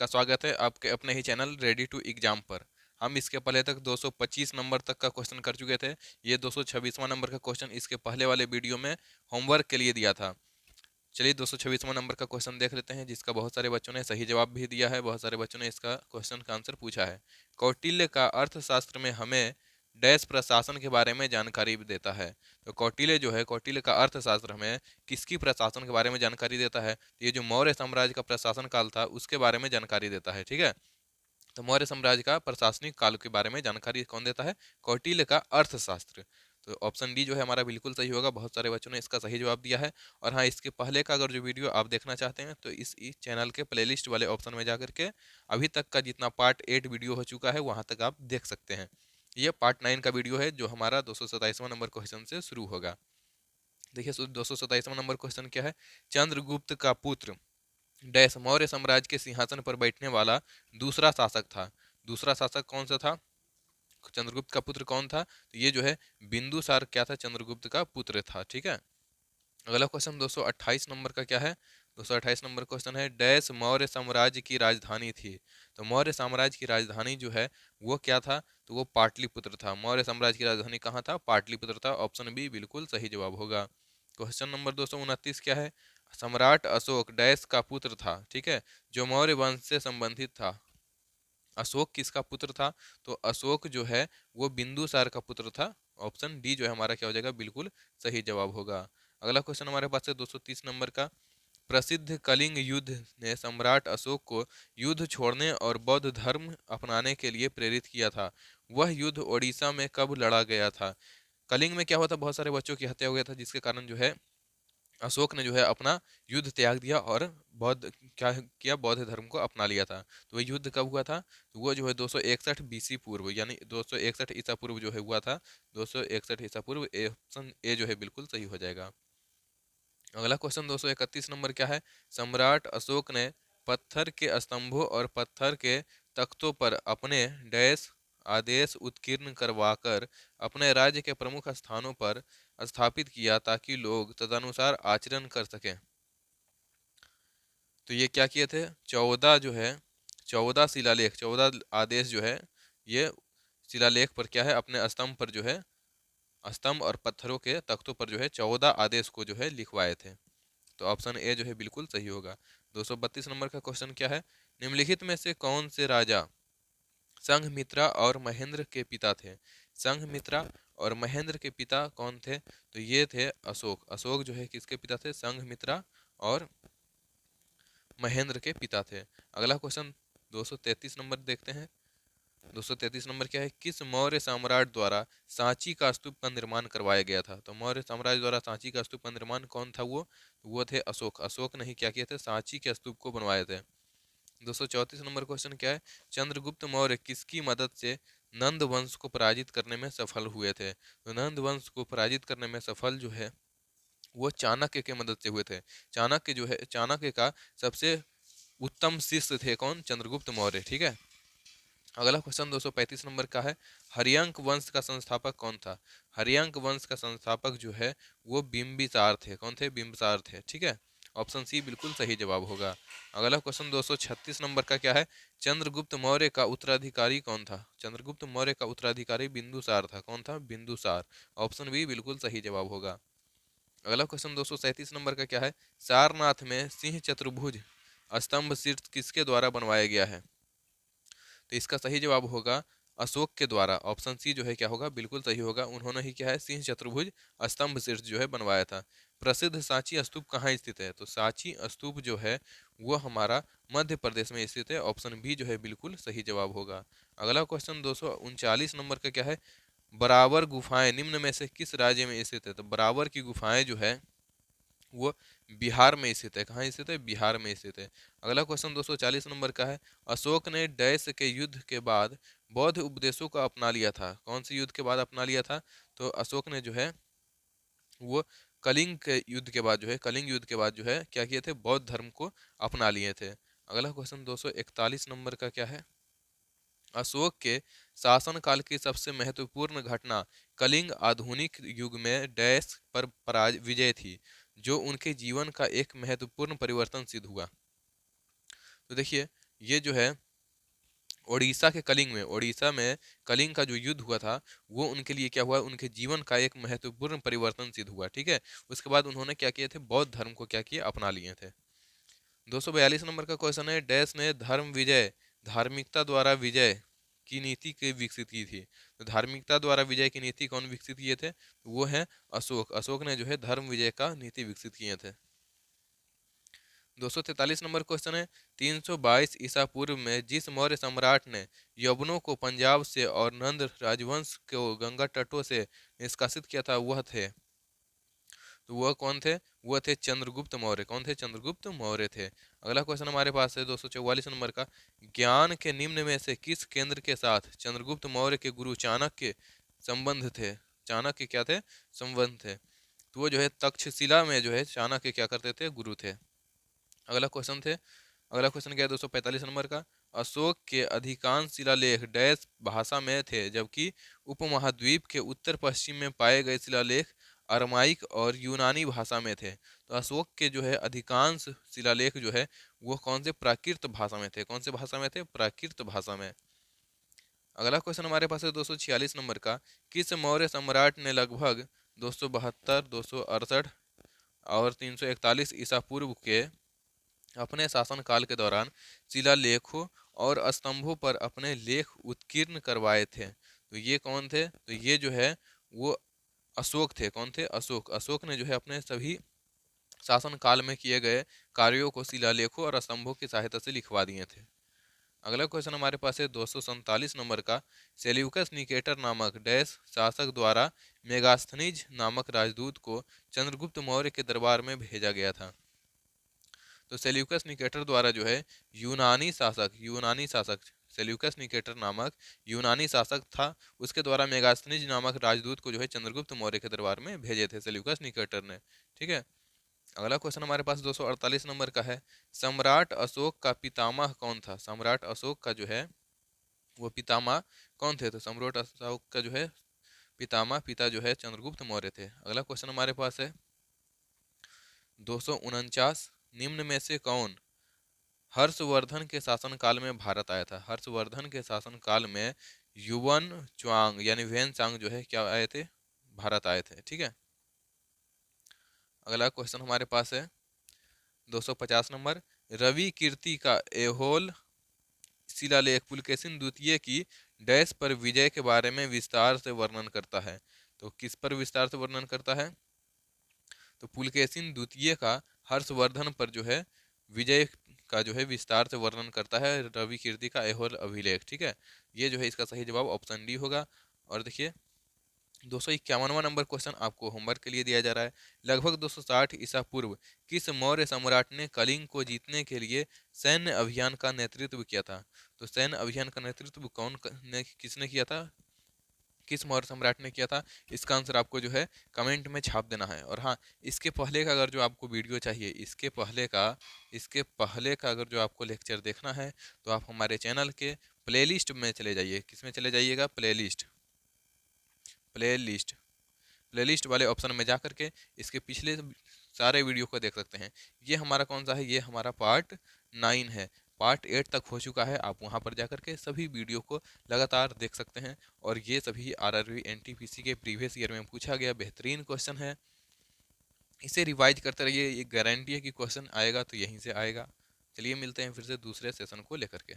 का स्वागत है आपके अपने ही चैनल रेडी टू एग्जाम पर। हम इसके पहले तक 225 नंबर तक का क्वेश्चन कर चुके थे। ये 226वां नंबर का क्वेश्चन इसके पहले वाले वीडियो में होमवर्क के लिए दिया था। चलिए 226वां नंबर का क्वेश्चन देख लेते हैं, जिसका बहुत सारे बच्चों ने सही जवाब भी दिया है, बहुत सारे बच्चों ने इसका क्वेश्चन का आंसर पूछा है। कौटिल्य का अर्थशास्त्र में हमें डैश प्रशासन के बारे में जानकारी भी देता है। तो कौटिल्य जो है, कौटिल्य का अर्थशास्त्र हमें किसकी प्रशासन के बारे में जानकारी देता है? तो ये जो मौर्य साम्राज्य का प्रशासन काल था उसके बारे में जानकारी देता है। ठीक है, तो मौर्य साम्राज्य का प्रशासनिक काल के बारे में जानकारी कौन देता है? कौटिल्य का अर्थशास्त्र। तो ऑप्शन डी जो है हमारा बिल्कुल सही होगा। बहुत सारे बच्चों ने इसका सही जवाब दिया है। और हाँ, इसके पहले का अगर जो वीडियो आप देखना चाहते हैं तो इस चैनल के प्लेलिस्ट वाले ऑप्शन में जाकर के अभी तक का जितना पार्ट 8 वीडियो हो चुका है वहां तक आप देख सकते हैं। ये पार्ट 9 का वीडियो है जो हमारा 227वां नंबर क्वेश्चन से शुरू होगा। देखिए 227वां नंबर क्वेश्चन क्या है? चंद्रगुप्त का पुत्र डैश मौर्य साम्राज्य के सिंहासन पर बैठने वाला दूसरा शासक था। दूसरा शासक कौन सा था? चंद्रगुप्त का पुत्र कौन था? तो ये जो है बिंदुसार क्या था? चंद्रगुप्त का पुत्र था। ठीक है, अगला क्वेश्चन 228 नंबर का क्या है? 228 नंबर क्वेश्चन है डैश मौर्य साम्राज्य की राजधानी थी। तो मौर्य साम्राज्य की राजधानी जो है वो क्या था? तो वो पाटलिपुत्र था। मौर्य साम्राज्य की राजधानी कहाँ था? पाटलिपुत्र था। ऑप्शन बी बिल्कुल सही जवाब होगा। क्वेश्चन नंबर 229 क्या है? सम्राट अशोक डैश का पुत्र था। ठीक है, जो मौर्य वंश से संबंधित था। अशोक किसका पुत्र था? तो अशोक जो है वो बिंदुसार का पुत्र था। ऑप्शन डी जो है हमारा क्या हो जाएगा? बिल्कुल सही जवाब होगा। अगला क्वेश्चन हमारे पास है 230 नंबर का। प्रसिद्ध कलिंग युद्ध ने सम्राट अशोक को युद्ध छोड़ने और बौद्ध धर्म अपनाने के लिए प्रेरित किया था। वह युद्ध ओडिशा में कब लड़ा गया था? कलिंग में क्या हुआ था? बहुत सारे बच्चों की हत्या हो गया था, जिसके कारण जो है अशोक ने जो है अपना युद्ध त्याग दिया और बौद्ध क्या किया? बौद्ध धर्म को अपना लिया था। तो वह युद्ध कब हुआ था? तो वो जो है 261 बीसी पूर्व, यानी 261 ईसा पूर्व जो है हुआ था। 261 ईसा पूर्व। ऑप्शन ए जो है बिल्कुल सही हो जाएगा। अगला क्वेश्चन 231 नंबर क्या है? सम्राट अशोक ने पत्थर के स्तंभों और पत्थर के तख्तों पर अपने डैश आदेश उत्कीर्ण करवाकर अपने राज्य के प्रमुख स्थानों पर स्थापित किया ताकि लोग तदनुसार आचरण कर सकें। तो ये क्या किए थे? 14 जो है, 14 शिलालेख, 14 आदेश जो है ये शिलालेख पर क्या है? अपने स्तंभ पर जो है, स्तंभ और पत्थरों के तख्तों पर जो है 14 आदेश को जो है लिखवाए थे। तो ऑप्शन ए जो है बिल्कुल सही होगा। 232 नंबर का क्वेश्चन क्या है? निम्नलिखित में से कौन से राजा संघमित्रा और महेंद्र के पिता थे? संघमित्रा और महेंद्र के पिता कौन थे? तो ये थे अशोक। अशोक जो है किसके पिता थे? संघमित्रा और महेंद्र के पिता थे। अगला क्वेश्चन 233 नंबर देखते हैं। 233 नंबर क्या है? किस मौर्य सम्राट द्वारा सांची का स्तूप का निर्माण करवाया गया था? तो मौर्य साम्राज्य द्वारा सांची का स्तूप का निर्माण कौन था? वो थे अशोक। अशोक ने ही क्या किए थे? सांची के स्तूप को बनवाए थे। 234 नंबर क्वेश्चन क्या है? चंद्रगुप्त मौर्य किसकी मदद से नंद वंश को पराजित करने में सफल हुए थे? तो नंद वंश को पराजित करने में सफल जो है वो चाणक्य के मदद से हुए थे। चाणक्य जो है, चाणक्य का सबसे उत्तम शिष्य थे कौन? चंद्रगुप्त मौर्य। ठीक है, अगला क्वेश्चन 235 नंबर का है। हरियंक वंश का संस्थापक कौन था? हरियंक वंश का संस्थापक जो है वो बिंबिसार थे। कौन थे? बिंबिसार थे। ठीक है, ऑप्शन सी बिल्कुल सही जवाब होगा। अगला क्वेश्चन 236 नंबर का क्या है? चंद्रगुप्त मौर्य का उत्तराधिकारी कौन था? चंद्रगुप्त मौर्य का उत्तराधिकारी बिंदुसार था। कौन था? बिंदुसार। ऑप्शन बी बिल्कुल सही जवाब होगा। अगला क्वेश्चन 237 नंबर का क्या है? सारनाथ में सिंह चतुर्भुज स्तंभ शीर्ष किसके द्वारा बनवाया गया है? तो इसका सही जवाब होगा अशोक के द्वारा। ऑप्शन सी जो है क्या होगा? बिल्कुल सही होगा। उन्होंने ही क्या है? सिंह चतुर्भुज स्तंभ शीर्ष जो है बनवाया था। प्रसिद्ध सांची स्तूप कहाँ स्थित है? तो सांची स्तूप जो है वो हमारा मध्य प्रदेश में स्थित है। ऑप्शन बी जो है बिल्कुल सही जवाब होगा। अगला क्वेश्चन 239 नंबर का क्या है? बराबर गुफाएं निम्न में से किस राज्य में स्थित है? तो बराबर की गुफाएं जो है वो बिहार में स्थित है। कहाँ स्थित है? बिहार में स्थित है। अगला क्वेश्चन 240 नंबर का है। अशोक ने डैश के युद्ध के बाद बौद्ध उपदेशों को अपना लिया था। कौन से युद्ध के बाद अपना लिया था? तो अशोक ने जो है वो कलिंग के युद्ध के बाद जो है, कलिंग युद्ध के बाद जो है क्या किए थे? बौद्ध धर्म को अपना लिए थे। अगला क्वेश्चन 241 नंबर का क्या है? अशोक के शासनकाल की सबसे महत्वपूर्ण घटना कलिंग आधुनिक युग में डैश पर विजय थी, जो उनके जीवन का एक महत्वपूर्ण परिवर्तन सिद्ध हुआ। तो देखिए ये जो है ओडिशा के कलिंग में, ओडिशा में कलिंग का जो युद्ध हुआ था वो उनके लिए क्या हुआ, उनके जीवन का एक महत्वपूर्ण परिवर्तन सिद्ध हुआ। ठीक है, उसके बाद उन्होंने क्या किए थे, बौद्ध धर्म को क्या किया, अपना लिए थे। 242 नंबर का क्वेश्चन है, डैश ने धर्म विजय, धार्मिकता द्वारा विजय की नीति के विकसित की थी। तो धार्मिकता द्वारा विजय की नीति कौन विकसित किए थे, वो है अशोक। अशोक ने जो है धर्म विजय का नीति विकसित किए थे। 243 नंबर क्वेश्चन है, 322 ईसा पूर्व में जिस मौर्य सम्राट ने यवनों को पंजाब से और नंद राजवंश को गंगा तटों से निष्कासित किया था वह थे, तो वह कौन थे, वह थे चंद्रगुप्त मौर्य। कौन थे, चंद्रगुप्त मौर्य थे। अगला क्वेश्चन हमारे पास है 244 नंबर का, ज्ञान के निम्न में से किस केंद्र के साथ चंद्रगुप्त मौर्य के गुरु चाणक्य संबंध थे, चाणक्य क्या थे, संबंध थे। तो वो जो है तक्षशिला में जो है चाणक्य क्या करते थे, गुरु थे। अगला क्वेश्चन क्या है 245 नंबर का, अशोक के अधिकांश शिलालेख डैश भाषा में थे जबकि उपमहाद्वीप के उत्तर पश्चिम में पाए गए शिलालेख अरमाइक और यूनानी भाषा में थे। तो अशोक के जो है अधिकांश शिलालेख जो है वो कौन से, प्राकृत भाषा में थे। कौन से भाषा में थे, प्राकृत भाषा में। अगला क्वेश्चन हमारे पास है 246 नंबर का, किस मौर्य सम्राट ने लगभग 272, 268 और 341 ईसा पूर्व के अपने शासनकाल के दौरान शिलालेखों और स्तंभों पर अपने लेख उत्कीर्ण करवाए थे। तो ये कौन थे, तो ये जो है वो अशोक थे। कौन थे, अशोक। अशोक ने जो है अपने सभी शासन काल में किए गए कार्यों को शिलालेखों और स्तंभों की सहायता से लिखवा दिए थे। अगला क्वेश्चन हमारे पास है 247 नंबर का, सेल्यूकस निकेटर नामक डैश शासक द्वारा मेगास्थनीज नामक राजदूत को चंद्रगुप्त मौर्य के दरबार में भेजा गया था। तो सेल्यूकस निकेटर द्वारा जो है यूनानी शासक सेल्यूकस निकेटर नामक यूनानी शासक था, उसके द्वारा मेगास्थनीज नामक राजदूत को जो है चंद्रगुप्त मौर्य के दरबार में भेजे थे सेल्यूकस निकेटर ने। ठीक है, अगला क्वेश्चन हमारे पास 248 नंबर का है, सम्राट अशोक का पितामह कौन था। सम्राट अशोक का जो है वो पितामह कौन थे, तो सम्राट अशोक का जो है पितामह, पिता जो है चंद्रगुप्त मौर्य थे। अगला क्वेश्चन हमारे पास है 249, निम्न में से कौन हर्षवर्धन के शासनकाल में भारत आया था। हर्षवर्धन के शासनकाल में युवन च्वांग यानी वेन चांग जो है क्या आए थे, भारत आए थे। ठीक है, अगला क्वेश्चन हमारे पास है 250 नंबर, रवि कीर्ति का एहोल शिलालेख पुलकेशिन द्वितीय की डैश पर विजय के बारे में विस्तार से वर्णन करता है। तो किस पर विस्तार से वर्णन करता है, तो पुलकेशिन द्वितीय का हर्षवर्धन पर जो है विजय का जो है विस्तार से वर्णन करता है रवि कीर्ति का एहोल अभिलेख। ठीक है, ये जो है इसका सही जवाब ऑप्शन डी होगा। और देखिए 251वां नंबर क्वेश्चन आपको होमवर्क के लिए दिया जा रहा है, लगभग 260 ईसा पूर्व किस मौर्य सम्राट ने कलिंग को जीतने के लिए सैन्य अभियान का नेतृत्व किया था। तो सैन्य अभियान का नेतृत्व ने किसने किया था, किस मौर्य सम्राट ने किया था, इसका आंसर आपको जो है कमेंट में छाप देना है। और हाँ, इसके पहले का अगर जो आपको वीडियो चाहिए, इसके पहले का अगर जो आपको लेक्चर देखना है तो आप हमारे चैनल के प्लेलिस्ट में चले जाइए। किसमें चले जाइएगा, प्लेलिस्ट प्लेलिस्ट प्लेलिस्ट वाले ऑप्शन में जा करके इसके पिछले सारे वीडियो को देख सकते हैं। ये हमारा कौन सा है, ये हमारा पार्ट 9 है। पार्ट 8 तक हो चुका है, आप वहाँ पर जा करके सभी वीडियो को लगातार देख सकते हैं। और ये सभी आरआरबी एनटीपीसी के प्रीवियस ईयर में पूछा गया बेहतरीन क्वेश्चन है, इसे रिवाइज करते रहिए, ये गारंटी है कि क्वेश्चन आएगा तो यहीं से आएगा। चलिए मिलते हैं फिर से दूसरे सेशन को लेकर के।